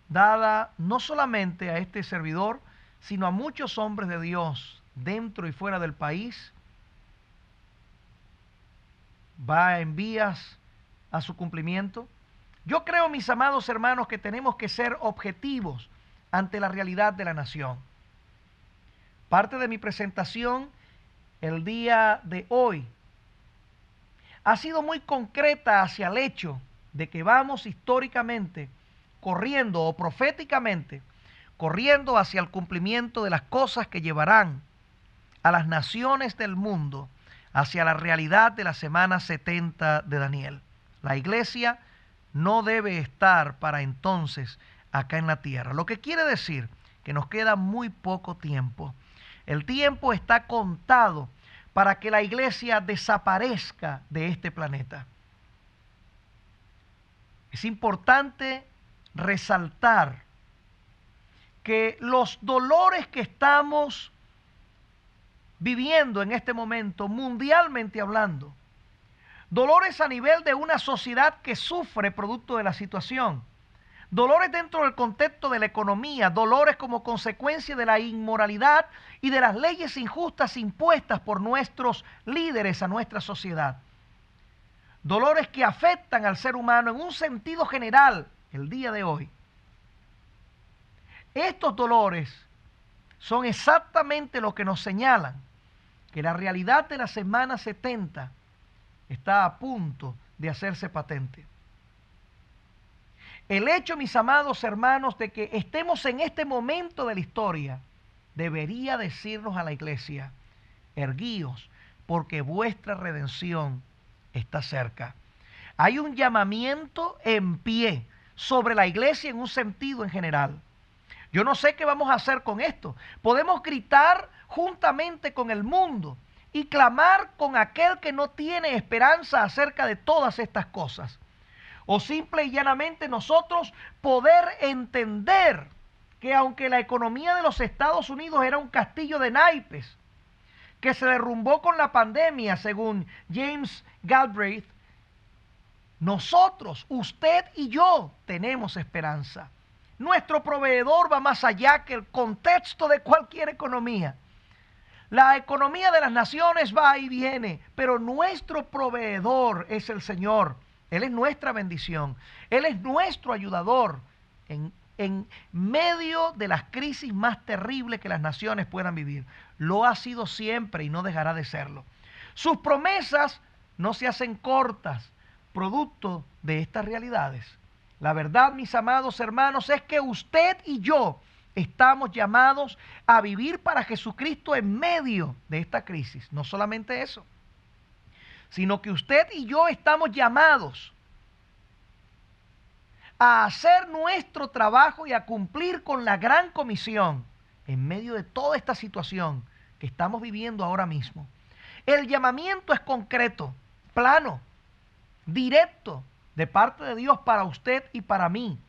dada no solamente a este servidor, sino a muchos hombres de Dios dentro y fuera del país, va en vías a su cumplimiento? Yo creo, mis amados hermanos, que tenemos que ser objetivos ante la realidad de la nación. Parte de mi presentación el día de hoy ha sido muy concreta hacia el hecho de que vamos históricamente corriendo o proféticamente corriendo hacia el cumplimiento de las cosas que llevarán a las naciones del mundo hacia la realidad de la semana 70 de Daniel. La iglesia no debe estar para entonces acá en la tierra, lo que quiere decir que nos queda muy poco tiempo. El tiempo está contado para que la iglesia desaparezca de este planeta. Es importante resaltar que los dolores que estamos viviendo en este momento, mundialmente hablando, dolores a nivel de una sociedad que sufre producto de la situación, dolores dentro del contexto de la economía, dolores como consecuencia de la inmoralidad y de las leyes injustas impuestas por nuestros líderes a nuestra sociedad. Dolores que afectan al ser humano en un sentido general el día de hoy. Estos dolores son exactamente lo que nos señalan que la realidad de la semana 70 está a punto de hacerse patente. El hecho, mis amados hermanos, de que estemos en este momento de la historia debería decirnos a la iglesia: erguíos, porque vuestra redención está cerca. Hay un llamamiento en pie sobre la iglesia en un sentido en general. Yo no sé qué vamos a hacer con esto. Podemos gritar juntamente con el mundo y clamar con aquel que no tiene esperanza acerca de todas estas cosas. O simple y llanamente nosotros poder entender que aunque la economía de los Estados Unidos era un castillo de naipes, que se derrumbó con la pandemia, según James Galbraith, nosotros, usted y yo, tenemos esperanza. Nuestro proveedor va más allá que el contexto de cualquier economía. La economía de las naciones va y viene, pero nuestro proveedor es el Señor. Él es nuestra bendición. Él es nuestro ayudador en medio de las crisis más terribles que las naciones puedan vivir. Lo ha sido siempre y no dejará de serlo. Sus promesas no se hacen cortas, producto de estas realidades. La verdad, mis amados hermanos, es que usted y yo estamos llamados a vivir para Jesucristo en medio de esta crisis. No solamente eso, sino que usted y yo estamos llamados a hacer nuestro trabajo y a cumplir con la gran comisión en medio de toda esta situación que estamos viviendo ahora mismo. El llamamiento es concreto, plano, directo de parte de Dios para usted y para mí.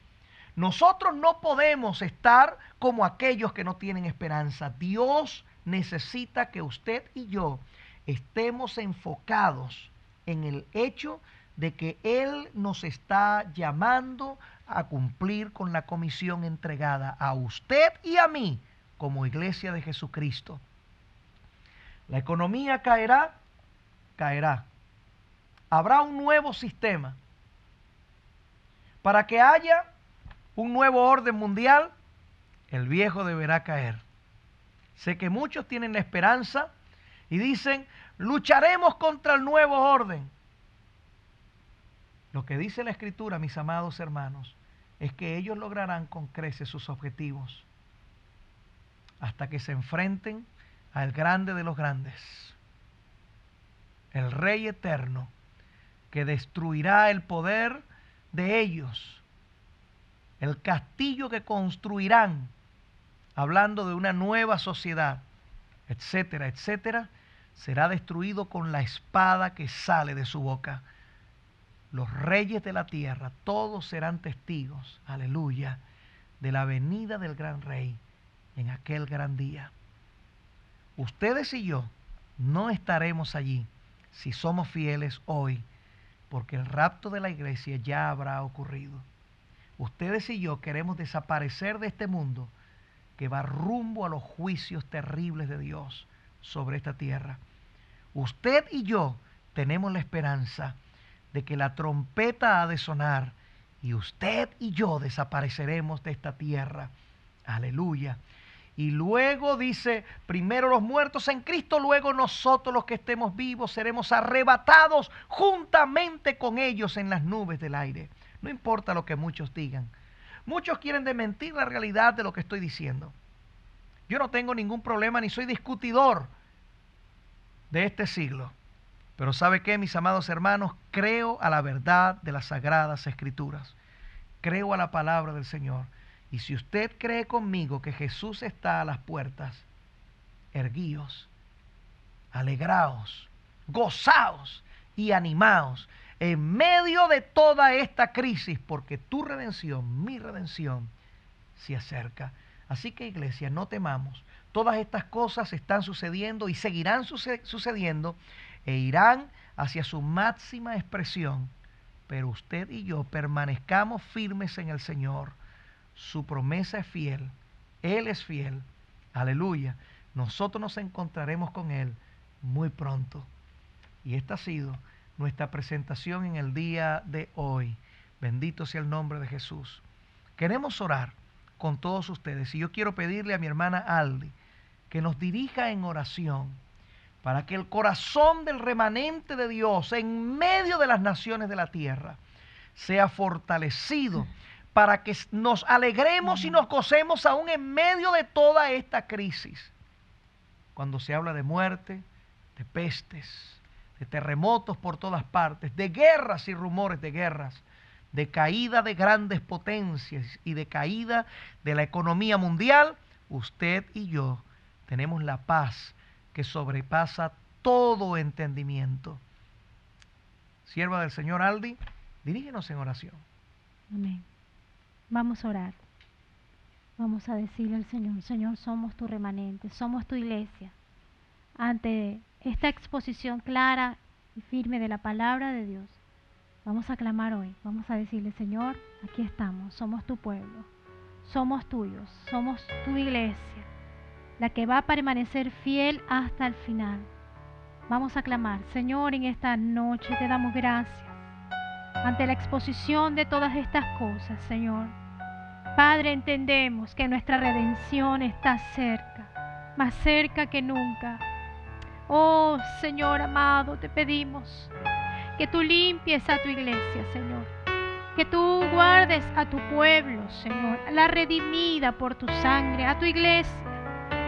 Nosotros no podemos estar como aquellos que no tienen esperanza. Dios necesita que usted y yo estemos enfocados en el hecho de que Él nos está llamando a cumplir con la comisión entregada a usted y a mí como iglesia de Jesucristo. La economía caerá, caerá. Habrá un nuevo sistema. Para que haya un nuevo orden mundial, el viejo deberá caer. Sé que muchos tienen la esperanza y dicen, lucharemos contra el nuevo orden. Lo que dice la Escritura, mis amados hermanos, es que ellos lograrán con creces sus objetivos hasta que se enfrenten al grande de los grandes, el Rey eterno, que destruirá el poder de ellos, el castillo que construirán, hablando de una nueva sociedad, etcétera, etcétera, será destruido con la espada que sale de su boca. Los reyes de la tierra, todos serán testigos, aleluya, de la venida del gran rey en aquel gran día. Ustedes y yo no estaremos allí si somos fieles hoy, porque el rapto de la iglesia ya habrá ocurrido. Ustedes y yo queremos desaparecer de este mundo que va rumbo a los juicios terribles de Dios sobre esta tierra. Usted y yo tenemos la esperanza de que la trompeta ha de sonar y usted y yo desapareceremos de esta tierra. Aleluya. Y luego dice, primero los muertos en Cristo, luego nosotros los que estemos vivos seremos arrebatados juntamente con ellos en las nubes del aire. No importa lo que muchos digan. Muchos quieren desmentir la realidad de lo que estoy diciendo. Yo no tengo ningún problema ni soy discutidor de este siglo. Pero ¿sabe qué, mis amados hermanos? Creo a la verdad de las Sagradas Escrituras. Creo a la palabra del Señor. Y si usted cree conmigo que Jesús está a las puertas, erguíos, alegraos, gozaos y animaos en medio de toda esta crisis, porque tu redención, mi redención, se acerca. Así que, iglesia, no temamos. Todas estas cosas están sucediendo y seguirán sucediendo e irán hacia su máxima expresión. Pero usted y yo permanezcamos firmes en el Señor. Su promesa es fiel. Él es fiel. Aleluya. Nosotros nos encontraremos con Él muy pronto. Y esta ha sido nuestra presentación en el día de hoy. Bendito sea el nombre de Jesús. Queremos orar con todos ustedes. Y yo quiero pedirle a mi hermana Aldi que nos dirija en oración para que el corazón del remanente de Dios en medio de las naciones de la tierra sea fortalecido, para que nos alegremos y nos gocemos aún en medio de toda esta crisis. Cuando se habla de muerte, de pestes, de terremotos por todas partes, de guerras y rumores de guerras, de caída de grandes potencias y de caída de la economía mundial, usted y yo tenemos la paz que sobrepasa todo entendimiento. Sierva del Señor Aldi, dirígenos en oración. Amén. Vamos a orar. Vamos a decirle al Señor, Señor, somos tu remanente, somos tu iglesia. Ante esta exposición clara y firme de la palabra de Dios, vamos a clamar hoy, vamos a decirle, Señor, aquí estamos, somos tu pueblo, somos tuyos, somos tu iglesia, la que va a permanecer fiel hasta el final. Vamos a clamar, Señor, en esta noche te damos gracias ante la exposición de todas estas cosas, Señor. Padre, entendemos que nuestra redención está cerca, más cerca que nunca. Oh, Señor amado, te pedimos que tú limpies a tu iglesia, Señor. Que tú guardes a tu pueblo, Señor, la redimida por tu sangre, a tu iglesia,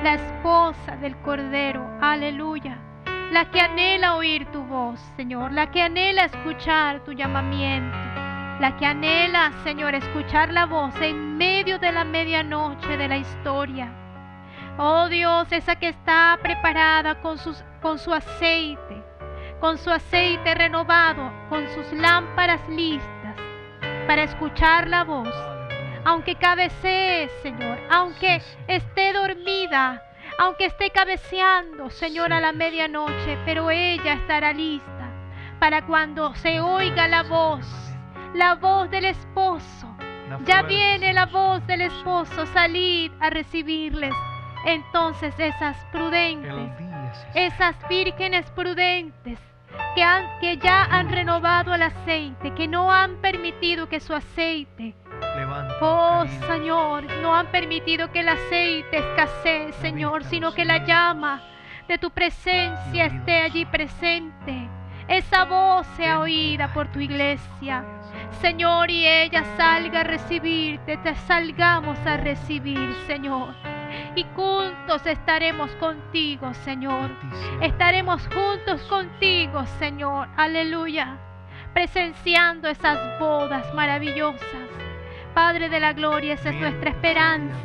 la esposa del Cordero, aleluya. La que anhela oír tu voz, Señor, la que anhela escuchar tu llamamiento, la que anhela, Señor, escuchar la voz en medio de la medianoche de la historia. Oh Dios, esa que está preparada con su aceite renovado, con sus lámparas listas para escuchar la voz, aunque cabecee, Señor, aunque esté dormida, aunque esté cabeceando, Señor, a la medianoche, pero ella estará lista para cuando se oiga la voz del esposo. Ya viene la voz del esposo, salid a recibirles. Entonces esas prudentes, esas vírgenes prudentes que ya han renovado el aceite, que no han permitido que su aceite, oh Señor, no han permitido que el aceite escasee, Señor, sino que la llama de tu presencia esté allí presente. Esa voz sea oída por tu iglesia, Señor, y ella salga a recibirte, te salgamos a recibir, Señor. Y juntos estaremos contigo, Señor. Estaremos juntos contigo, Señor. Aleluya. Presenciando esas bodas maravillosas. Padre de la gloria, esa es nuestra esperanza.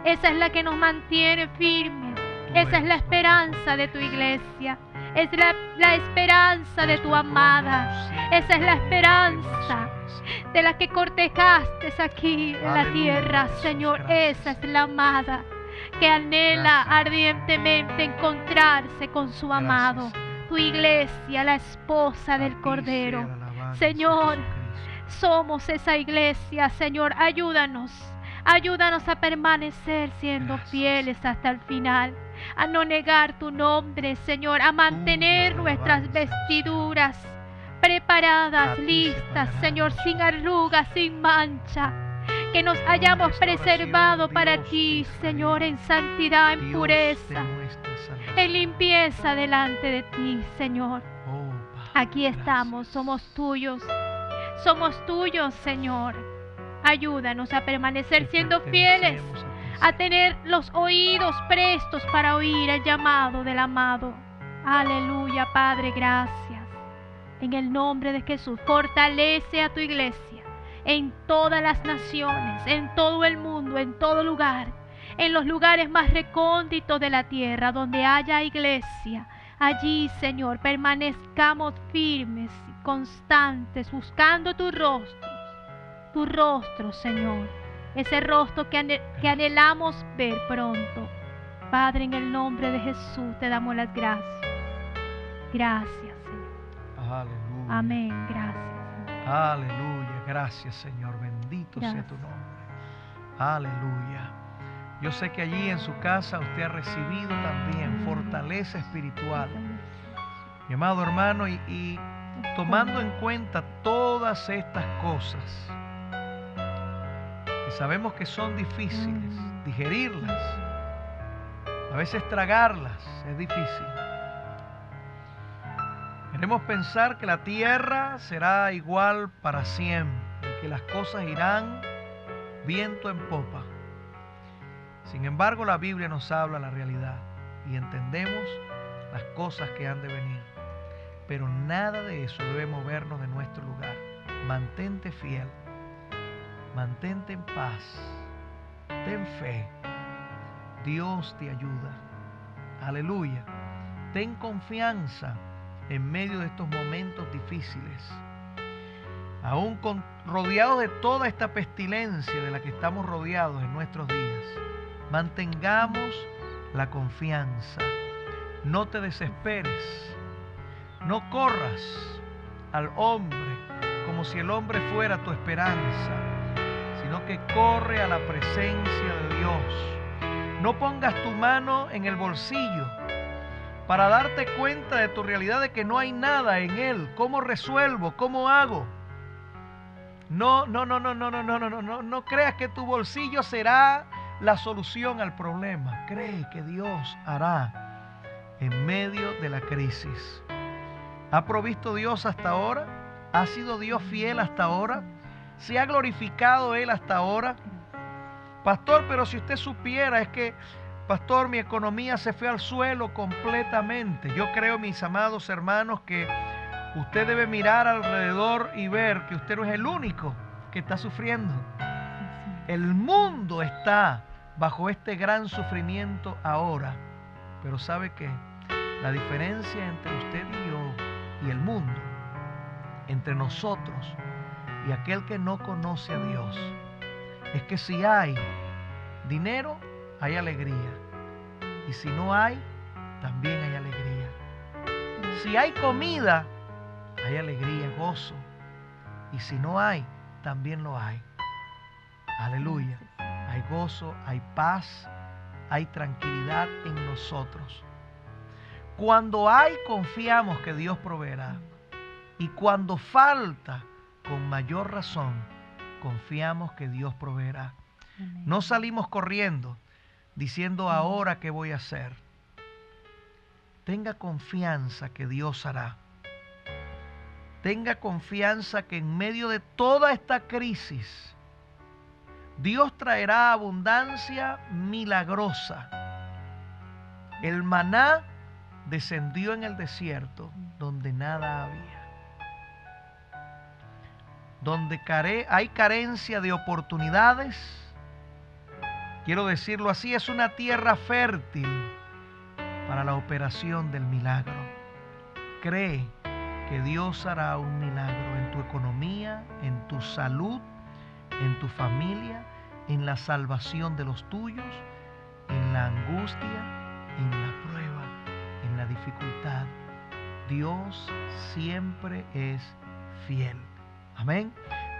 Esa es la que nos mantiene firmes. Esa es la esperanza de tu iglesia. Es la esperanza de tu amada. Esa es la esperanza de la que cortejaste aquí en la tierra, Señor. Esa es la amada que anhela ardientemente encontrarse con su amado, tu iglesia, la esposa del Cordero. Señor, somos esa iglesia, Señor, ayúdanos a permanecer siendo fieles hasta el final, a no negar tu nombre, Señor, a mantener nuestras vestiduras preparadas, listas, Señor, sin arrugas, sin mancha. Que nos hayamos preservado para ti, Señor, en santidad, en pureza, en limpieza delante de ti, Señor. Aquí estamos, somos tuyos, Señor. Ayúdanos a permanecer siendo fieles, a tener los oídos prestos para oír el llamado del amado. Aleluya, Padre, gracias. En el nombre de Jesús, fortalece a tu iglesia en todas las naciones, en todo el mundo, en todo lugar, en los lugares más recónditos de la tierra, donde haya iglesia. Allí, Señor, permanezcamos firmes y constantes, buscando tu rostro, Señor, ese rostro que anhelamos ver pronto. Padre, en el nombre de Jesús te damos las gracias. Gracias, Señor. Aleluya. Amén, gracias. Aleluya, gracias, Señor, bendito sea tu nombre. Aleluya. Yo sé que allí en su casa usted ha recibido también fortaleza espiritual, mi amado hermano, y tomando en cuenta todas estas cosas, que sabemos que son difíciles, digerirlas, a veces tragarlas es difícil. Queremos pensar que la tierra será igual para siempre, que las cosas irán viento en popa. Sin embargo, la Biblia nos habla la realidad y entendemos las cosas que han de venir. pero nada de eso debe movernos de nuestro lugar. Mantente fiel, mantente en paz, ten fe, Dios te ayuda. Aleluya. Ten confianza en medio de estos momentos difíciles. Aún rodeados de toda esta pestilencia de la que estamos rodeados en nuestros días, mantengamos la confianza. No te desesperes. No corras al hombre como si el hombre fuera tu esperanza, sino que corre a la presencia de Dios. No pongas tu mano en el bolsillo para darte cuenta de tu realidad de que no hay nada en él. ¿Cómo resuelvo? ¿Cómo hago? No creas que tu bolsillo será la solución al problema. Cree que Dios hará en medio de la crisis. ¿Ha provisto Dios hasta ahora? ¿Ha sido Dios fiel hasta ahora? ¿Se ha glorificado Él hasta ahora? Pastor, pero si usted supiera, es que, pastor, mi economía se fue al suelo completamente. Yo creo, mis amados hermanos, que usted debe mirar alrededor y ver que usted no es el único que está sufriendo. El mundo está bajo este gran sufrimiento ahora. Pero ¿sabe qué? La diferencia entre usted y yo y el mundo, entre nosotros y aquel que no conoce a Dios, es que si hay dinero, hay alegría. Y si no hay, también hay alegría. Si hay comida, hay alegría, gozo. Y si no hay, también lo hay. Aleluya. Hay gozo, hay paz, hay tranquilidad en nosotros. Cuando hay, confiamos que Dios proveerá. Y cuando falta, con mayor razón, confiamos que Dios proveerá. Amén. No salimos corriendo diciendo ahora qué voy a hacer. Tenga confianza que Dios hará. Tenga confianza que en medio de toda esta crisis, Dios traerá abundancia milagrosa. El maná descendió en el desierto donde nada había. Donde hay carencia de oportunidades, quiero decirlo así, es una tierra fértil para la operación del milagro. Cree que Dios hará un milagro en tu economía, en tu salud, en tu familia, en la salvación de los tuyos, en la angustia, en la prueba, en la dificultad. Dios siempre es fiel. Amén.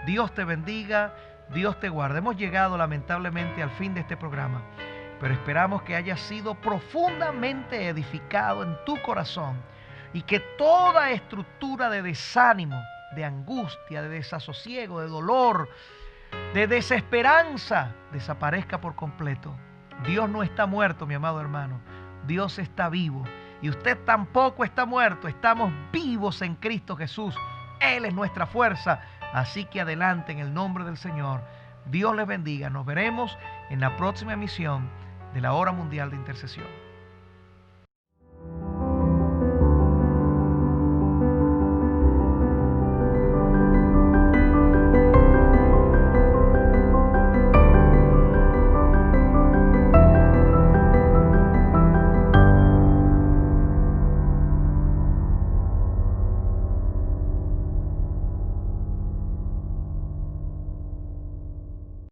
Dios te bendiga, Dios te guarde. Hemos llegado lamentablemente al fin de este programa, pero esperamos que haya sido profundamente edificado en tu corazón y que toda estructura de desánimo, de angustia, de desasosiego, de dolor, de desesperanza desaparezca por completo. Dios no está muerto, mi amado hermano. Dios está vivo y usted tampoco está muerto. Estamos vivos en Cristo Jesús. Él es nuestra fuerza. Así que adelante en el nombre del Señor. Dios les bendiga. Nos veremos en la próxima emisión de la Hora Mundial de Intercesión.